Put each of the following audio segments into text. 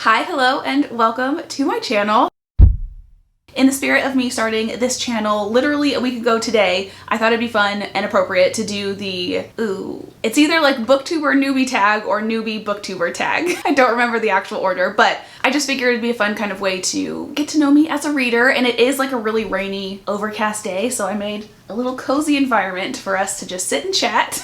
Hi, hello, and welcome to my channel. In the spirit of me starting this channel literally a week ago today, I thought it'd be fun and appropriate to do the, it's either like Booktuber Newbie TAG or Newbie Booktuber TAG. I don't remember the actual order, but I just figured it'd be a fun kind of way to get to know me as a reader, and it is like a really rainy, overcast day, so I made a little cozy environment for us to just sit and chat.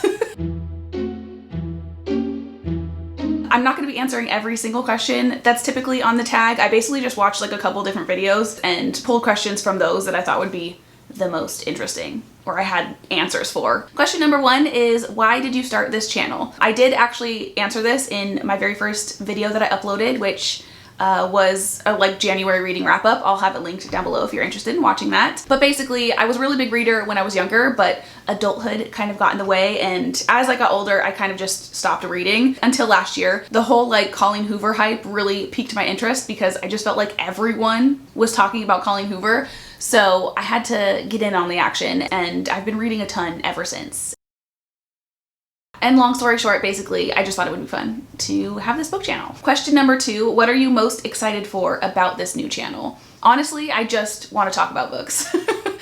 I'm not going to be answering every single question that's typically on the tag. I basically just watched like a couple different videos and pulled questions from those that I thought would be the most interesting, or I had answers for. Question number one is, why did you start this channel? I did actually answer this in my very first video that I uploaded, which was a like January reading wrap up. I'll have it linked down below if you're interested in watching that. But basically, I was a really big reader when I was younger, but adulthood kind of got in the way, and as I got older, I kind of just stopped reading until last year. The whole like Colleen Hoover hype really piqued my interest because I just felt like everyone was talking about Colleen Hoover, so I had to get in on the action, and I've been reading a ton ever since. And long story short, basically, I just thought it would be fun to have this book channel. Question number two, what are you most excited for about this new channel? Honestly, I just want to talk about books.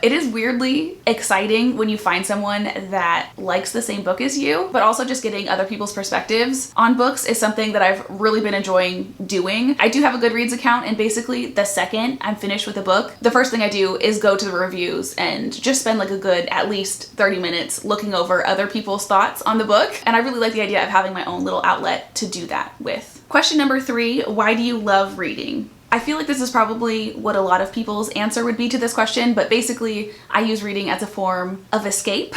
It is weirdly exciting when you find someone that likes the same book as you, but also just getting other people's perspectives on books is something that I've really been enjoying doing. I do have a Goodreads account, and basically the second I'm finished with a book, the first thing I do is go to the reviews and just spend like a good at least 30 minutes looking over other people's thoughts on the book. And I really like the idea of having my own little outlet to do that with. Question number three, why do you love reading? I feel like this is probably what a lot of people's answer would be to this question, but basically I use reading as a form of escape.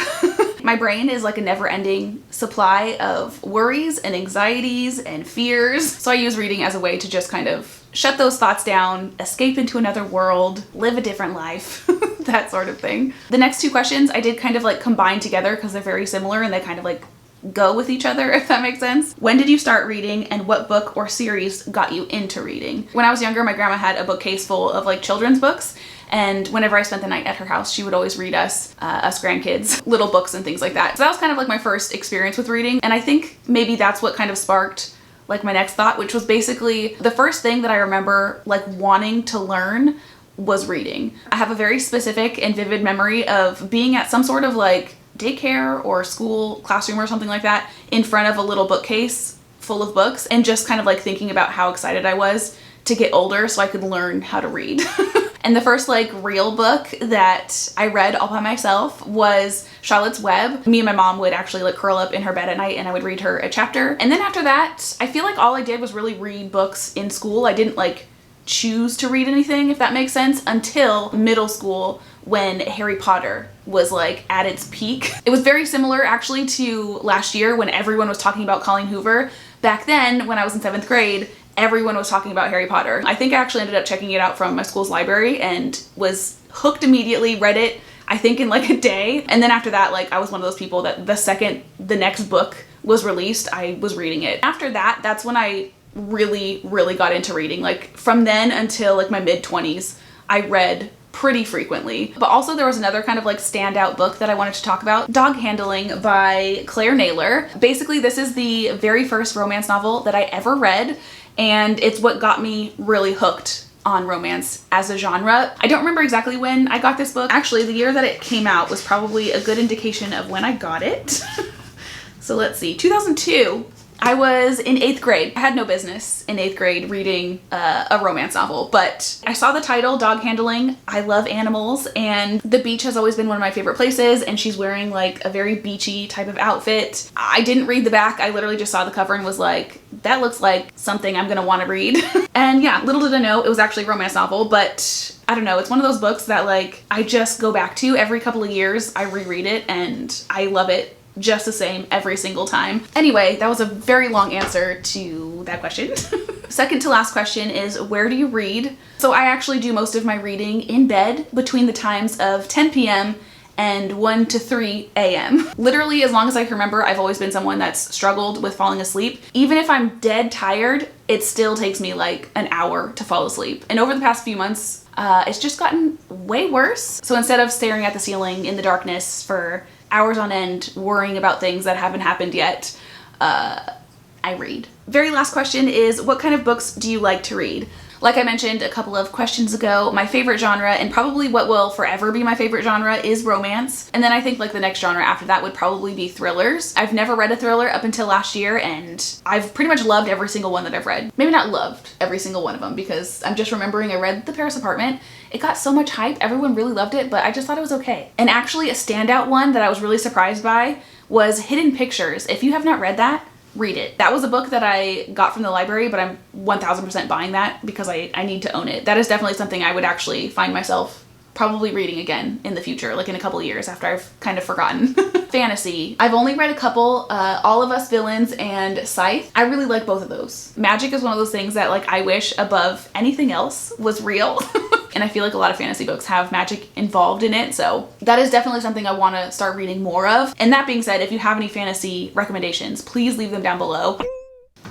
My brain is like a never-ending supply of worries and anxieties and fears, so I use reading as a way to just kind of shut those thoughts down, escape into another world, live a different life, that sort of thing. The next two questions I did kind of like combine together because they're very similar and they kind of like go with each other, if that makes sense. When did you start reading, and what book or series got you into reading? When I was younger, my grandma had a bookcase full of like children's books, and whenever I spent the night at her house, she would always read us grandkids, little books and things like that. So that was kind of like my first experience with reading, and I think maybe that's what kind of sparked like my next thought, which was basically the first thing that I remember like wanting to learn was reading. I have a very specific and vivid memory of being at some sort of like daycare or school classroom or something like that in front of a little bookcase full of books, and just kind of like thinking about how excited I was to get older so I could learn how to read. And the first like real book that I read all by myself was Charlotte's Web. Me and my mom would actually like curl up in her bed at night and I would read her a chapter. And then after that, I feel like all I did was really read books in school. I didn't like choose to read anything, if that makes sense, until middle school when Harry Potter was like at its peak. It was very similar actually to last year when everyone was talking about Colleen Hoover. Back then, when I was in 7th grade, everyone was talking about Harry Potter. I think I actually ended up checking it out from my school's library and was hooked immediately, read it I think in like a day. And then after that, like I was one of those people that the second the next book was released, I was reading it. After that, that's when I really got into reading. Like from then until like my mid-20s, I read pretty frequently. But also there was another kind of like standout book that I wanted to talk about, Dog Handling by Claire Naylor. Basically, this is the very first romance novel that I ever read, and it's what got me really hooked on romance as a genre. I don't remember exactly when I got this book. Actually, the year that it came out was probably a good indication of when I got it. So let's see, 2002. I was in 8th grade. I had no business in 8th grade reading a romance novel, but I saw the title, Dog Handling. I love animals, and the beach has always been one of my favorite places, and she's wearing like a very beachy type of outfit. I didn't read the back. I literally just saw the cover and was like, that looks like something I'm gonna want to read. And yeah, little did I know it was actually a romance novel, but I don't know, it's one of those books that like I just go back to every couple of years. I reread it and I love it just the same every single time. Anyway, that was a very long answer to that question. Second to last question is, where do you read? So I actually do most of my reading in bed between the times of 10 p.m. and 1 to 3 a.m. Literally, as long as I can remember, I've always been someone that's struggled with falling asleep. Even if I'm dead tired, it still takes me like an hour to fall asleep. And over the past few months, it's just gotten way worse. So instead of staring at the ceiling in the darkness for hours on end, worrying about things that haven't happened yet, I read. Very last question is, what kind of books do you like to read? Like I mentioned a couple of questions ago, my favorite genre, and probably what will forever be my favorite genre, is romance. And then I think like the next genre after that would probably be thrillers. I've never read a thriller up until last year, and I've pretty much loved every single one that I've read. Maybe not loved every single one of them, because I'm just remembering I read The Paris Apartment. It got so much hype, everyone really loved it, but I just thought it was okay. And actually a standout one that I was really surprised by was Hidden Pictures. If you have not read that, read it. That was a book that I got from the library, but I'm 1000% buying that because I need to own it. That is definitely something I would actually find myself probably reading again in the future, like in a couple of years after I've kind of forgotten. Fantasy. I've only read a couple, All of Us Villains and Scythe. I really like both of those. Magic is one of those things that like I wish above anything else was real. And I feel like a lot of fantasy books have magic involved in it, so that is definitely something I want to start reading more of. And that being said, if you have any fantasy recommendations, please leave them down below.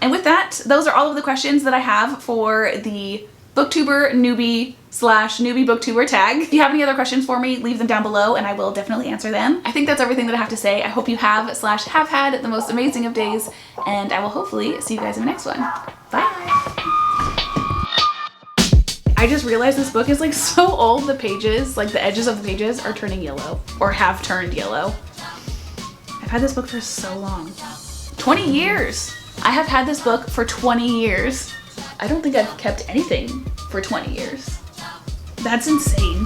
And with that, those are all of the questions that I have for the Booktuber Newbie / Newbie Booktuber tag. If you have any other questions for me, leave them down below and I will definitely answer them. I think that's everything that I have to say. I hope you have / have had the most amazing of days, and I will hopefully see you guys in the next one. Bye! I just realized this book is like so old, the pages, like the edges of the pages are turning yellow, or have turned yellow. I've had this book for so long. 20 years! I have had this book for 20 years. I don't think I've kept anything for 20 years. That's insane.